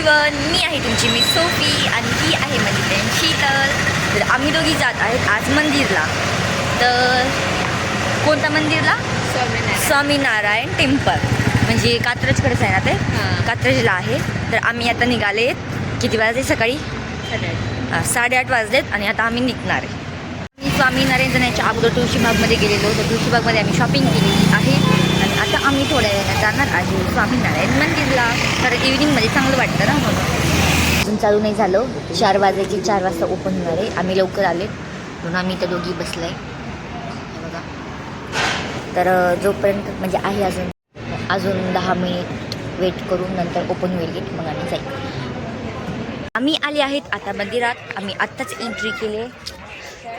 Everyone, मी आहे तुमची miss Sophie आणि ही आहे माझी फ्रेंड शीतल. तर आम्ही दोघी जात आहेत आज मंदिरला. तर कोणत्या मंदिरला? स्वामीनारायण टेम्पल, म्हणजे कात्रजकडेच आहे ना ते. कात्रजला आहे. तर आम्ही आता निघाले. किती वाजले? सकाळी 8:30 वाजलेत आणि आता आम्ही निघणार आहे. मी स्वामीनारायण जाण्याच्या अगोदर तुळशीबागमध्ये गेलेलो. तर तुळशीबागमध्ये आम्ही शॉपिंग केलेली आहे आणि आता आम्ही थोड्या वेळाने जाणार आहे स्वामीनारायण मंदिरला. तर इव्हिनिंगमध्ये चांगलं वाटतं ना, म्हणून. अजून चालू नाही झालं. 4 वाजायची, 4 वाजता ओपन होणार आहे. आम्ही लवकर आले म्हणून आम्ही त्या दोघी बसलाय बघा. तर जोपर्यंत म्हणजे आहे अजून 10 मिनिट वेट करून नंतर ओपन होईल गेट, मग आम्ही जाईल. आम्ही आले आहेत आता मंदिरात. आम्ही आत्ताच एंट्री केले.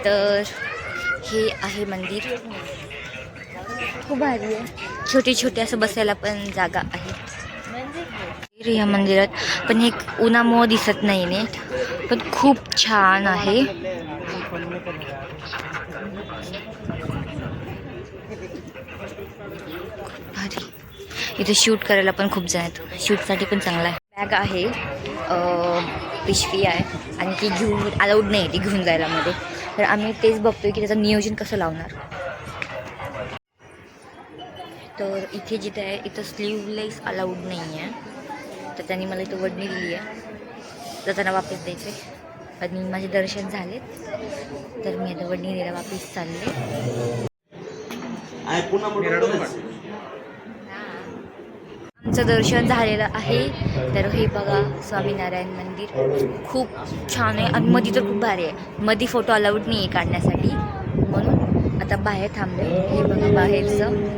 तर हे आहे मंदिर. खूप भारी आहे. छोटे छोटे असं बसायला पण जागा आहे या मंदिरात. पण हे उन्हामुळं दिसत नाही नीट, पण खूप छान आहे. भारी. इथे शूट करायला पण खूप जण आहेत. शूटसाठी पण चांगला आहे. बॅग आहे, पिशवी आहे आणि ती घेऊन अलाउड नाही ती घेऊन जायला मध्ये. तर आम्ही तेच बघतोय की त्याचं नियोजन कसं लावणार. तर इथे जिथे आहे इथं स्लीवलेस अलाउड नाही आहे. तर त्यांनी मला इथं वडणी दिली आहे. तर त्यांना वापस द्यायचं आहे. आणि माझे दर्शन झालेत. तर मी आता वडणी द्यायला वापस चालले. आमचं दर्शन झालेलं आहे. तर हे बघा स्वामीनारायण मंदिर खूप छान आहे आणि मध्ये तर खूप भारी आहे. मध्ये फोटो अलाउड नाही आहे काढण्यासाठी, म्हणून आता बाहेर थांबले. हे बघा बाहेरचं.